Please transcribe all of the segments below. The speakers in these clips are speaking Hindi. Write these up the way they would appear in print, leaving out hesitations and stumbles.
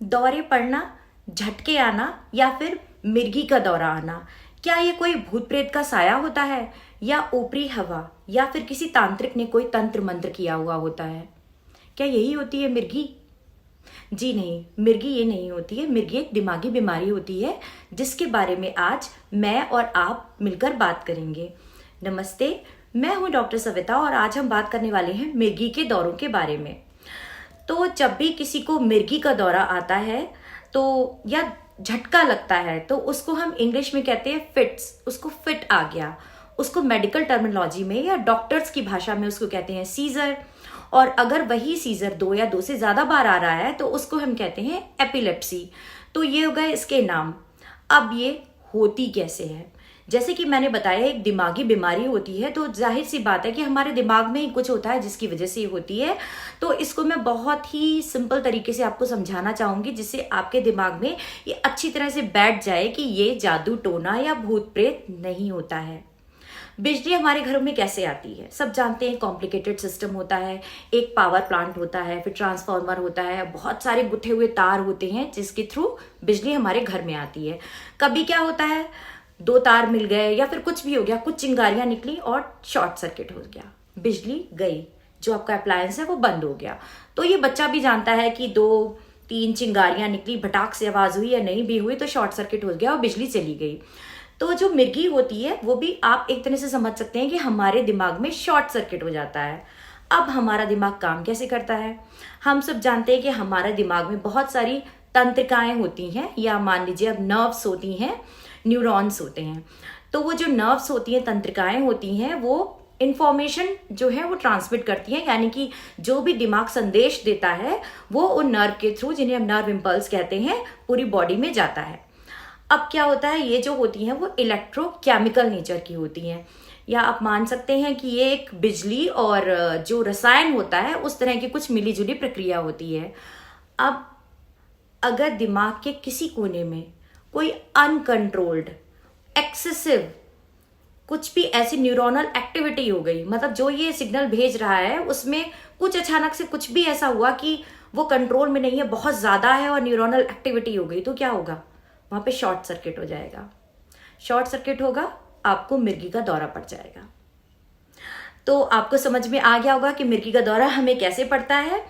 दौरे पड़ना, झटके आना या फिर मिर्गी का दौरा आना, क्या ये कोई भूत प्रेत का साया होता है या ऊपरी हवा या फिर किसी तांत्रिक ने कोई तंत्र मंत्र किया हुआ होता है? क्या यही होती है मिर्गी? जी नहीं, मिर्गी ये नहीं होती है। मिर्गी एक दिमागी बीमारी होती है जिसके बारे में आज मैं और आप मिलकर बात करेंगे। नमस्ते, मैं हूं डॉक्टर सविता और आज हम बात करने वाले हैं मिर्गी के दौरों के बारे में। तो जब भी किसी को मिर्गी का दौरा आता है तो या झटका लगता है तो उसको हम इंग्लिश में कहते हैं फिट्स, उसको फिट आ गया। उसको मेडिकल टर्मिनोलॉजी में या डॉक्टर्स की भाषा में उसको कहते हैं सीजर। और अगर वही सीजर 2 या 2 से ज्यादा बार आ रहा है तो उसको हम कहते हैं एपिलेप्सी। तो ये हो गए इसके नाम। अब ये होती कैसे है? जैसे कि मैंने बताया, एक दिमागी बीमारी होती है, तो जाहिर सी बात है कि हमारे दिमाग में ही कुछ होता है जिसकी वजह से ये होती है। तो इसको मैं बहुत ही सिंपल तरीके से आपको समझाना चाहूंगी जिससे आपके दिमाग में ये अच्छी तरह से बैठ जाए कि ये जादू टोना या भूत प्रेत नहीं होता है। बिजली हमारे घरों में कैसे आती है? सब जानते हैं, कॉम्प्लिकेटेड सिस्टम होता है। एक पावर प्लांट होता है, फिर ट्रांसफार्मर होता है, बहुत सारे गुथे हुए तार होते हैं जिसके थ्रू बिजली हमारे घर में आती है। कभी क्या होता है, 2 तार मिल गए या फिर कुछ भी हो गया, कुछ चिंगारियां निकली और शॉर्ट सर्किट हो गया, बिजली गई, जो आपका अप्लायंस है वो बंद हो गया। तो ये बच्चा भी जानता है कि 2-3 चिंगारियां निकली, भटाक से आवाज हुई या नहीं भी हुई तो शॉर्ट सर्किट हो गया और बिजली चली गई। तो जो मिर्गी होती है वो भी आप एक तरह से समझ सकते हैं कि हमारे दिमाग में शॉर्ट सर्किट हो जाता है। अब हमारा दिमाग काम कैसे करता है? हम सब जानते हैं कि हमारे दिमाग में बहुत सारी तंत्रिकाएं होती हैं, या मान लीजिए अब नर्व्स होती हैं, न्यूरॉन्स होते हैं। तो वो जो नर्व्स होती हैं, तंत्रिकाएं होती हैं, वो इंफॉर्मेशन जो है वो ट्रांसमिट करती हैं, यानी कि जो भी दिमाग संदेश देता है वो उन नर्व के थ्रू, जिन्हें हम नर्व इम्पल्स कहते हैं, पूरी बॉडी में जाता है। अब क्या होता है, ये जो होती हैं वो इलेक्ट्रोकेमिकल नेचर की होती हैं, या आप मान सकते हैं कि ये एक बिजली और जो रसायन होता है उस तरह की कुछ मिलीजुली प्रक्रिया होती है। अब अगर दिमाग के किसी कोने में कोई अनकंट्रोल्ड, एक्सेसिव कुछ भी ऐसी न्यूरोनल एक्टिविटी हो गई, मतलब जो ये सिग्नल भेज रहा है उसमें कुछ अचानक से कुछ भी ऐसा हुआ कि वो कंट्रोल में नहीं है, बहुत ज्यादा है और न्यूरोनल एक्टिविटी हो गई, तो क्या होगा? वहां पे शॉर्ट सर्किट हो जाएगा। शॉर्ट सर्किट होगा, आपको मिर्गी का दौरा पड़ जाएगा। तो आपको समझ में आ गया होगा कि मिर्गी का दौरा हमें कैसे पड़ता है।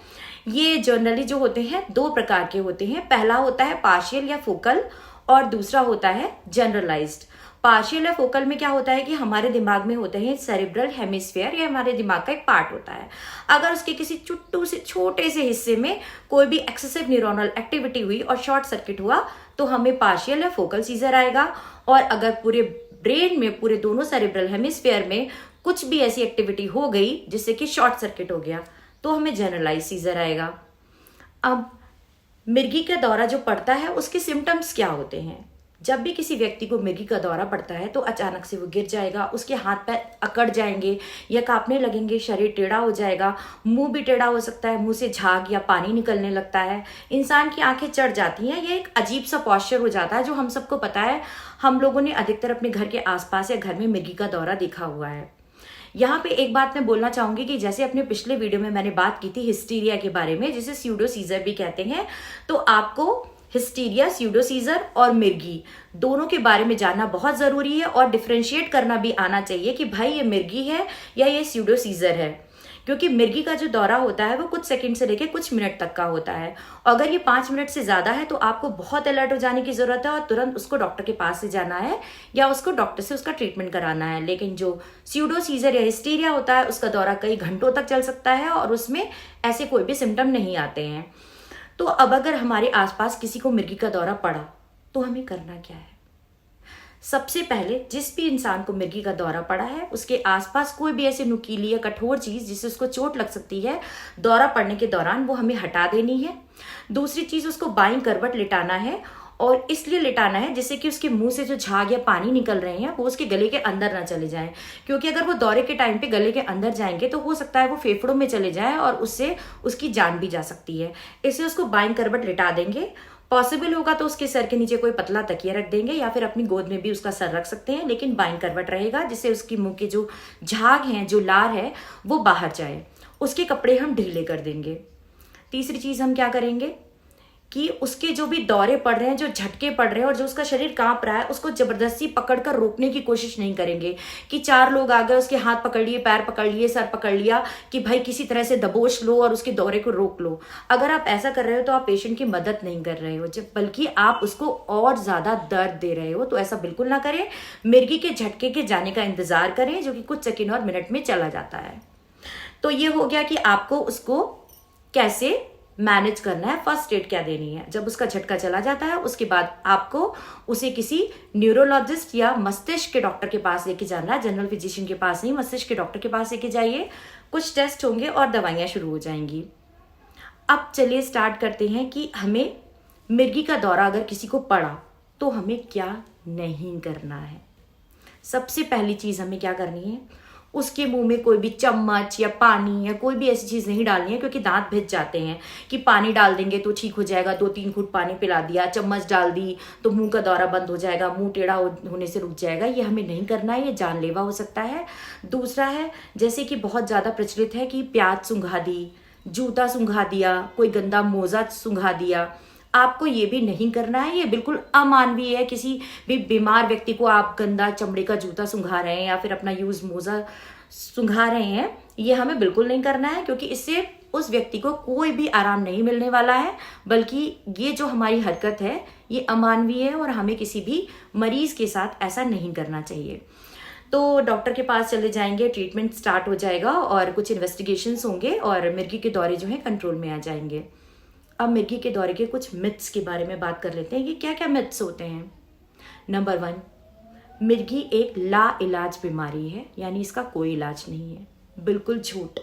ये जनरली जो होते हैं 2 प्रकार के होते हैं। पहला होता है पार्शियल या फोकल और दूसरा होता है जनरलाइज्ड। पार्शियल या फोकल में क्या होता है कि हमारे दिमाग में होते हैं सेरेब्रल हेमिस्फीयर, या हमारे दिमाग का एक पार्ट होता है। अगर उसके किसी चुट्टू से छोटे से हिस्से में कोई भी एक्सेसिव न्यूरोनल एक्टिविटी हुई और शॉर्ट सर्किट हुआ तो हमें पार्शियल या फोकल सीजर आएगा। और अगर पूरे ब्रेन में, पूरे दोनों सेरेब्रल हेमिस्फीयर में कुछ भी ऐसी एक्टिविटी हो गई जिससे कि शॉर्ट सर्किट हो गया तो हमें जनरलाइज सीजर आएगा। अब मिर्गी का दौरा जो पड़ता है उसके सिम्टम्स क्या होते हैं? जब भी किसी व्यक्ति को मिर्गी का दौरा पड़ता है तो अचानक से वो गिर जाएगा, उसके हाथ पैर अकड़ जाएंगे या कांपने लगेंगे, शरीर टेढ़ा हो जाएगा, मुंह भी टेढ़ा हो सकता है, मुंह से झाग या पानी निकलने लगता है, इंसान की आंखें चढ़ जाती हैं। ये एक अजीब सा पॉस्चर हो जाता है जो हम सबको पता है। हम लोगों ने अधिकतर अपने घर के आसपास या घर में मिर्गी का दौरा देखा हुआ है। यहाँ पे एक बात मैं बोलना चाहूंगी कि जैसे अपने पिछले वीडियो में मैंने बात की थी हिस्टीरिया के बारे में, जिसे स्यूडो सीजर भी कहते हैं, तो आपको हिस्टीरिया, स्यूडो सीजर और मिर्गी दोनों के बारे में जानना बहुत जरूरी है और डिफरेंशिएट करना भी आना चाहिए कि भाई ये मिर्गी है या ये स्यूडो सीजर है। क्योंकि मिर्गी का जो दौरा होता है वो कुछ सेकंड से लेकर कुछ मिनट तक का होता है। अगर ये 5 मिनट से ज्यादा है तो आपको बहुत अलर्ट हो जाने की जरूरत है और तुरंत उसको डॉक्टर के पास से जाना है या उसको डॉक्टर से उसका ट्रीटमेंट कराना है। लेकिन जो स्यूडो सीजर या हिस्टीरिया होता है उसका दौरा कई घंटों तक चल सकता है और उसमें ऐसे कोई भी सिम्टम नहीं आते हैं। तो अब अगर हमारे आसपास किसी को मिर्गी का दौरा पड़ा तो हमें करना क्या है? सबसे पहले जिस भी इंसान को मिर्गी का दौरा पड़ा है उसके आसपास कोई भी ऐसी नुकीली या कठोर चीज जिससे उसको चोट लग सकती है दौरा पड़ने के दौरान, वो हमें हटा देनी है। दूसरी चीज, उसको बाईं करवट लिटाना है और इसलिए लिटाना है जिससे कि उसके मुंह से जो झाग या पानी निकल रहे हैं वो उसके गले के अंदर ना चले जाएं, क्योंकि अगर वो दौरे के टाइम पे गले के अंदर जाएंगे तो हो सकता है वो फेफड़ों में चले जाए और उससे उसकी जान भी जा सकती है। इसलिए उसको बाईं करवट लिटा देंगे। पॉसिबल होगा तो उसके सर के नीचे कोई पतला तकिया रख देंगे या फिर अपनी गोद में भी उसका सर रख सकते हैं, लेकिन बाईं करवट रहेगा जिससे उसकी मुंह के जो झाग हैं, जो लार है, वो बाहर जाए। उसके कपड़े हम ढीले कर देंगे। तीसरी चीज हम क्या करेंगे, कि उसके जो भी दौरे पड़ रहे हैं, जो झटके पड़ रहे हैं और जो उसका शरीर कांप रहा है, उसको जबरदस्ती पकड़कर रोकने की कोशिश नहीं करेंगे कि 4 लोग आ गए, उसके हाथ पकड़ लिए, पैर पकड़ लिए, सर पकड़ लिया कि भाई किसी तरह से दबोच लो और उसके दौरे को रोक लो। अगर आप ऐसा कर रहे हो तो आप पेशेंट की मदद नहीं कर रहे हो, जब बल्कि आप उसको और ज्यादा दर्द दे रहे हो। तो ऐसा बिल्कुल ना करें। मिर्गी के झटके के जाने का इंतजार करें, जो कि कुछ सेकेंड और मिनट में चला जाता है। तो ये हो गया कि आपको उसको कैसे मैनेज करना है, फर्स्ट एड क्या देनी है। जब उसका झटका चला जाता है उसके बाद आपको उसे किसी न्यूरोलॉजिस्ट या मस्तिष्क के डॉक्टर के पास लेके जाना है, जनरल फिजिशियन के पास नहीं, मस्तिष्क के डॉक्टर के पास लेके जाइए। कुछ टेस्ट होंगे और दवाइयां शुरू हो जाएंगी। अब चलिए स्टार्ट करते हैं कि हमें मिर्गी का दौरा अगर किसी को पड़ा तो हमें क्या नहीं करना है। सबसे पहली चीज हमें क्या करनी है, उसके मुंह में कोई भी चम्मच या पानी या कोई भी ऐसी चीज नहीं डालनी है, क्योंकि दांत भिज जाते हैं कि पानी डाल देंगे तो ठीक हो जाएगा, 2-3 घूंट पानी पिला दिया, चम्मच डाल दी तो मुंह का दौरा बंद हो जाएगा, मुंह टेढ़ा होने से रुक जाएगा। ये हमें नहीं करना है, ये जानलेवा हो सकता है। दूसरा है, जैसे कि बहुत ज्यादा प्रचलित है कि प्याज सूंघा दी, जूता सूंघा दिया, कोई गंदा मोजा सूंघा दिया, आपको ये भी नहीं करना है। ये बिल्कुल अमानवीय है। किसी भी बीमार व्यक्ति को आप गंदा चमड़े का जूता सूंघा रहे हैं या फिर अपना यूज मोजा सूंघा रहे हैं, ये हमें बिल्कुल नहीं करना है, क्योंकि इससे उस व्यक्ति को कोई भी आराम नहीं मिलने वाला है। बल्कि ये जो हमारी हरकत है ये अमानवीय है और हमें किसी भी मरीज के साथ ऐसा नहीं करना चाहिए। तो डॉक्टर के पास चले जाएंगे, ट्रीटमेंट स्टार्ट हो जाएगा और कुछ इन्वेस्टिगेशंस होंगे और मिर्गी के दौरे जो है कंट्रोल में आ जाएंगे। अब मिर्गी के दौरे के कुछ मिथ्स के बारे में बात कर लेते हैं कि क्या क्या मिथ्स होते हैं। नंबर 1, मिर्गी एक ला इलाज बीमारी है, यानी इसका कोई इलाज नहीं है। बिल्कुल झूठ।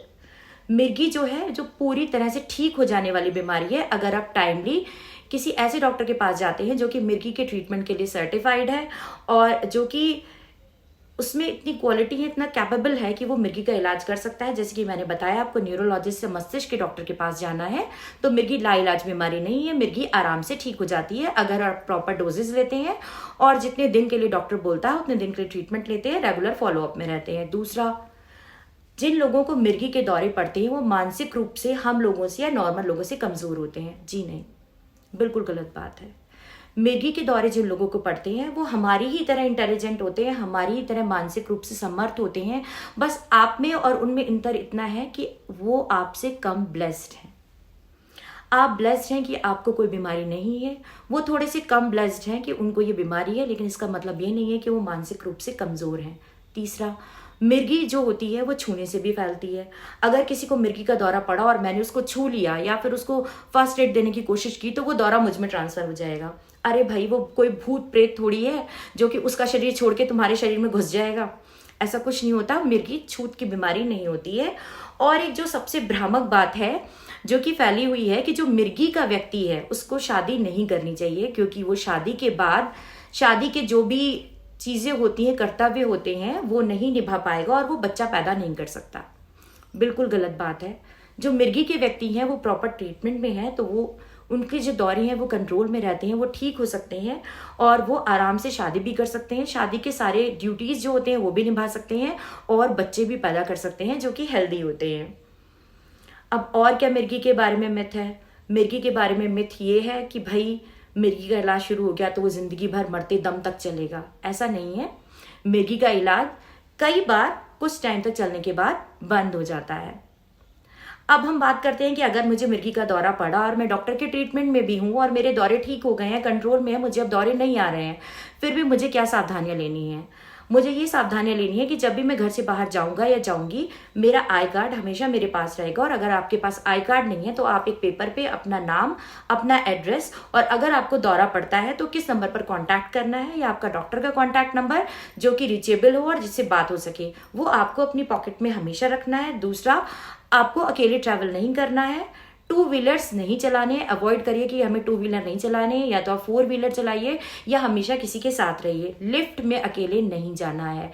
मिर्गी जो है जो पूरी तरह से ठीक हो जाने वाली बीमारी है, अगर आप टाइमली किसी ऐसे डॉक्टर के पास जाते हैं जो कि मिर्गी के ट्रीटमेंट के लिए सर्टिफाइड है और जो कि उसमें इतनी क्वालिटी है, इतना कैपेबल है कि वो मिर्गी का इलाज कर सकता है। जैसे कि मैंने बताया, आपको न्यूरोलॉजिस्ट या मस्तिष्क के डॉक्टर के पास जाना है। तो मिर्गी लाइलाज बीमारी नहीं है, मिर्गी आराम से ठीक हो जाती है अगर आप प्रॉपर डोजेज लेते हैं और जितने दिन के लिए डॉक्टर बोलता है उतने दिन के लिए ट्रीटमेंट लेते हैं, रेगुलर फॉलोअप में रहते हैं। दूसरा, जिन लोगों को मिर्गी के दौरे पड़ते हैं वो मानसिक रूप से हम लोगों से या नॉर्मल लोगों से कमजोर होते हैं। जी नहीं, बिल्कुल गलत बात है। मिर्गी के दौरे जिन लोगों को पड़ते हैं वो हमारी ही तरह इंटेलिजेंट होते हैं, हमारी ही तरह मानसिक रूप से समर्थ होते हैं। बस आप में और उनमें अंतर इतना है कि वो आपसे कम ब्लेस्ड हैं। आप ब्लेस्ड हैं कि आपको कोई बीमारी नहीं है, वो थोड़े से कम ब्लेस्ड हैं कि उनको ये बीमारी है, लेकिन इसका मतलब ये नहीं है कि वो मानसिक रूप से कमजोर हैं। तीसरा, मिर्गी जो होती है वो छूने से भी फैलती है। अगर किसी को मिर्गी का दौरा पड़ा और मैंने उसको छू लिया या फिर उसको फर्स्ट एड देने की कोशिश की तो वो दौरा मुझ में ट्रांसफर हो जाएगा। अरे भाई, वो कोई भूत प्रेत थोड़ी है जो कि उसका शरीर छोड़ के तुम्हारे शरीर में घुस जाएगा। ऐसा कुछ नहीं होता। मिर्गी छूत की बीमारी नहीं होती है। और एक जो सबसे भ्रामक बात है जो कि फैली हुई है कि जो मिर्गी का व्यक्ति है उसको शादी नहीं करनी चाहिए, क्योंकि वो शादी के बाद शादी के जो भी चीजें होती हैं, कर्तव्य होते हैं, वो नहीं निभा पाएगा और वो बच्चा पैदा नहीं कर सकता। बिल्कुल गलत बात है। जो मिर्गी के व्यक्ति हैं वो प्रॉपर ट्रीटमेंट में है, तो वो उनके जो दौरे हैं वो कंट्रोल में रहते हैं, वो ठीक हो सकते हैं और वो आराम से शादी भी कर सकते हैं। शादी के सारे ड्यूटीज जो होते हैं वो भी निभा सकते हैं और बच्चे भी पैदा कर सकते हैं जो कि हेल्दी होते हैं। अब और क्या मिर्गी के बारे में मिथ है? मिर्गी के बारे में मिथ ये है कि भाई मिर्गी का इलाज शुरू हो गया तो वो जिंदगी भर मरते दम तक चलेगा। ऐसा नहीं है। मिर्गी का इलाज कई बार कुछ टाइम तक चलने के बाद बंद हो जाता है। अब हम बात करते हैं कि अगर मुझे मिर्गी का दौरा पड़ा और मैं डॉक्टर के ट्रीटमेंट में भी हूं और मेरे दौरे ठीक हो गए हैं, कंट्रोल में है, मुझे अब दौरे नहीं आ रहे हैं, फिर भी मुझे क्या सावधानियां लेनी है? मुझे ये सावधानियां लेनी है कि जब भी मैं घर से बाहर जाऊंगा या जाऊंगी, मेरा आई कार्ड हमेशा मेरे पास रहेगा। और अगर आपके पास आई कार्ड नहीं है तो आप एक पेपर पे अपना नाम, अपना एड्रेस और अगर आपको दौरा पड़ता है तो किस नंबर पर कांटेक्ट करना है या आपका डॉक्टर का कांटेक्ट नंबर जो कि रीचेबल हो और जिससे बात हो सके, वो आपको अपनी पॉकेट में हमेशा रखना है। दूसरा, आपको अकेले ट्रैवल नहीं करना है। 2 व्हीलर्स नहीं चलाने, अवॉइड करिए कि हमें 2 व्हीलर नहीं चलाने, या तो आप 4 व्हीलर चलाइए या हमेशा किसी के साथ रहिए। लिफ्ट में अकेले नहीं जाना है।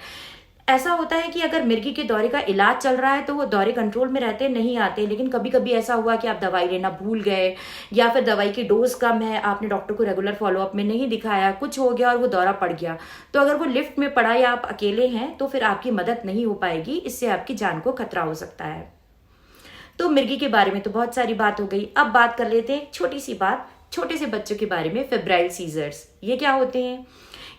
ऐसा होता है कि अगर मिर्गी के दौरे का इलाज चल रहा है तो वो दौरे कंट्रोल में रहते नहीं आते, लेकिन कभी कभी ऐसा हुआ कि आप दवाई लेना भूल गए या फिर दवाई की डोज कम है, आपने डॉक्टर को रेगुलर फॉलोअप में नहीं दिखाया, कुछ हो गया और वो दौरा पड़ गया, तो अगर वो लिफ्ट में पड़ा या आप अकेले हैं तो फिर आपकी मदद नहीं हो पाएगी। इससे आपकी जान को खतरा हो सकता है। तो मिर्गी के बारे में तो बहुत सारी बात हो गई। अब बात कर लेते हैं एक छोटी सी बात छोटे से बच्चों के बारे में, फेब्राइल सीजर्स। ये क्या होते हैं?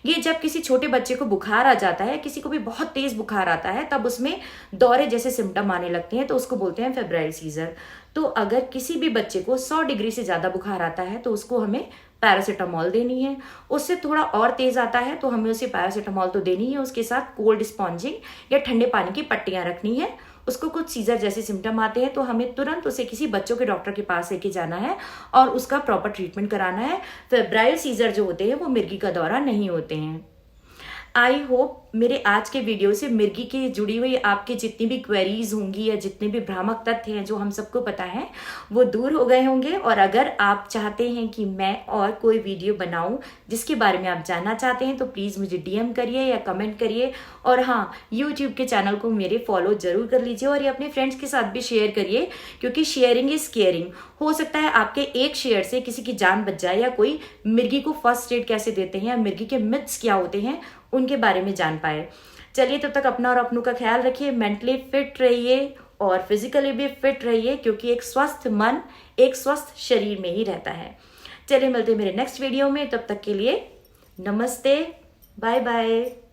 ये जब किसी छोटे बच्चे को बुखार आ जाता है, किसी को भी बहुत तेज बुखार आता है, तब उसमें दौरे जैसे सिम्टम आने लगते हैं, तो उसको बोलते हैं फेब्राइल सीजर। तो अगर किसी भी बच्चे को 100 डिग्री से ज्यादा बुखार आता है तो उसको हमें पैरासीटामोल देनी है। उससे थोड़ा और तेज आता है तो हमें उसे पैरासीटामोल तो देनी है, उसके साथ कोल्ड स्पॉन्जिंग या ठंडे पानी की पट्टियां रखनी है। उसको कुछ सीजर जैसे सिम्टम आते हैं तो हमें तुरंत उसे किसी बच्चों के डॉक्टर के पास लेके जाना है और उसका प्रॉपर ट्रीटमेंट कराना है। फेब्राइल सीजर जो होते हैं वो मिर्गी का दौरा नहीं होते हैं। आई होप मेरे आज के वीडियो से मिर्गी की जुड़ी हुई आपके जितनी भी क्वेरीज होंगी या जितने भी भ्रामक तथ्य हैं जो हम सबको पता है वो दूर हो गए होंगे। और अगर आप चाहते हैं कि मैं और कोई वीडियो बनाऊं जिसके बारे में आप जानना चाहते हैं तो प्लीज़ मुझे डीएम करिए या कमेंट करिए। और हाँ, यूट्यूब के चैनल को मेरे फॉलो जरूर कर लीजिए और ये अपने फ्रेंड्स के साथ भी शेयर करिए, क्योंकि शेयरिंग इज केयरिंग। हो सकता है आपके एक शेयर से किसी की जान बच जाए, या कोई मिर्गी को फर्स्ट एड कैसे देते हैं या मिर्गी के मिथ्स क्या होते हैं उनके बारे में जान पाए। चलिए, तब तक अपना और अपनों का ख्याल रखिए, मेंटली फिट रहिए और फिजिकली भी फिट रहिए, क्योंकि एक स्वस्थ मन एक स्वस्थ शरीर में ही रहता है। चलिए, मिलते हैं मेरे नेक्स्ट वीडियो में। तब तक के लिए नमस्ते, बाय बाय।